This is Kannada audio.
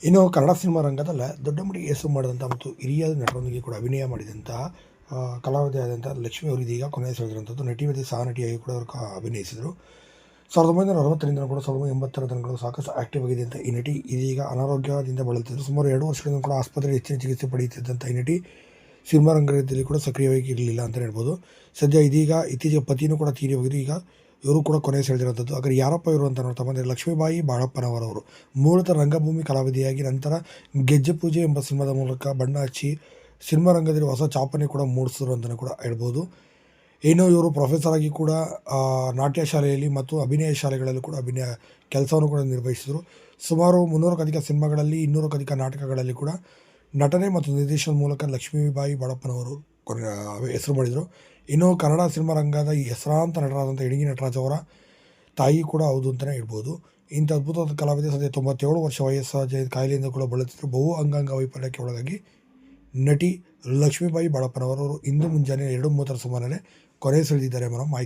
ಇನ್ನು ಕನ್ನಡ ಸಿನಿಮಾ ರಂಗದಲ್ಲೇ ದೊಡ್ಡ ಮಟ್ಟಿಗೆ ಹೆಸರು ಮಾಡಿದಂಥ ಮತ್ತು ಹಿರಿಯ ನಟರೊಂದಿಗೆ ಕೂಡ ಅಭಿನಯ ಮಾಡಿದಂಥ ಕಲಾವಿದೆ ಆದಂಥ ಲಕ್ಷ್ಮಿ ಅವರು ಇದೀಗ ಕೊನೆಯ ಸೆಳೆದಿರುವಂಥದ್ದು. ನಟಿ ಮತ್ತು ಸಹ ನಟಿಯಾಗಿ ಕೂಡ ಅವರು ಅಭಿನಯಿಸಿದರು. 1960ರಿಂದ ಕೂಡ 1980ರ ತನಕ ಸಾಕಷ್ಟು ಆ್ಯಕ್ಟಿವ್ ಆಗಿದೆ ಅಂತ ಈ ನಟಿ ಇದೀಗ ಅನಾರೋಗ್ಯದಿಂದ ಬಳಲುತ್ತಿದ್ದರು. ಸುಮಾರು 2 ವರ್ಷಗಳಿಂದ ಕೂಡ ಆಸ್ಪತ್ರೆಯಲ್ಲಿ ಹೆಚ್ಚಿನ ಚಿಕಿತ್ಸೆ ಪಡೆಯುತ್ತಿದ್ದಂಥ ಈ ನಟಿ ಸಿನಿಮಾ ರಂಗದಲ್ಲಿ ಕೂಡ ಸಕ್ರಿಯವಾಗಿ ಇರಲಿಲ್ಲ ಅಂತಲೇ ಹೇಳ್ಬೋದು. ಸದ್ಯ ಇದೀಗ ಇತ್ತೀಚೆಗೆ ಪತಿಯೂ ಕೂಡ ತೀರಿ ಹೋಗಿದ್ದು. ಈಗ ಇವರು ಕೂಡ ಕೊನೆ ಸೆಳೆದಿರುವಂಥದ್ದು. ಹಾಗಾದ್ರೆ ಯಾರಪ್ಪ ಇವರು ಅಂತ ನೋಡ್ತಾ ಬಂದರೆ ಲಕ್ಷ್ಮೀಬಾಯಿ ಬಾಳಪ್ಪನವರವರು ಮೂಲತಃ ರಂಗಭೂಮಿ ಕಲಾವಿದೆಯಾಗಿ ನಂತರ ಗೆಜ್ಜೆ ಪೂಜೆ ಎಂಬ ಸಿನಿಮಾದ ಮೂಲಕ ಬಣ್ಣ ಹಚ್ಚಿ ಸಿನಿಮಾ ರಂಗದಲ್ಲಿ ಹೊಸ ಛಾಪನೆ ಕೂಡ ಮೂಡಿಸಿದ್ರು ಅಂತಲೇ ಕೂಡ ಹೇಳ್ಬೋದು. ಇನ್ನು ಇವರು ಪ್ರೊಫೆಸರ್ ಆಗಿ ಕೂಡ ನಾಟ್ಯ ಶಾಲೆಯಲ್ಲಿ ಮತ್ತು ಅಭಿನಯ ಶಾಲೆಗಳಲ್ಲೂ ಕೂಡ ಅಭಿನಯ ಕೆಲಸವನ್ನು ಕೂಡ ನಿರ್ವಹಿಸಿದರು. ಸುಮಾರು 300ಕ್ಕೂ ಅಧಿಕ ಸಿನಿಮಾಗಳಲ್ಲಿ 200ಕ್ಕೂ ಅಧಿಕ ನಾಟಕಗಳಲ್ಲಿ ಕೂಡ ನಟನೆ ಮತ್ತು ನಿರ್ದೇಶನದ ಮೂಲಕ ಲಕ್ಷ್ಮೀಬಾಯಿ ಬಾಳಪ್ಪನವರು ಹೆಸರು ಮಾಡಿದರು. ಇನ್ನು ಕನ್ನಡ ಸಿನಿಮಾ ರಂಗದ ಈ ಹೆಸರಾಂತ ನಟರಾದಂಥ ಇಣಗಿ ನಟರಾಜ್ ಅವರ ತಾಯಿ ಕೂಡ ಹೌದು ಅಂತಲೇ ಹೇಳ್ಬೋದು. ಇಂಥ ಅದ್ಭುತವಾದ ಕಲಾವಿದೆ ಸದ್ಯ 97 ವರ್ಷ ವಯಸ್ಸು ಕಾಯಿಲೆಯಿಂದ ಕೂಡ ಬಳಲುತ್ತಿದ್ದರು. ಬಹು ಅಂಗಾಂಗ ವೈಫಲ್ಯಕ್ಕೆ ಒಳಗಾಗಿ ನಟಿ ಲಕ್ಷ್ಮೀಬಾಯಿ ಬಾಳಪ್ಪನವರು ಇಂದು ಮುಂಜಾನೆ 2:30 ಸುಮಾರಲ್ಲೇ ಕೊನೆ ಸೆಳೆದಿದ್ದಾರೆ ಅನ್ನೋ ಮಾಹಿತಿ.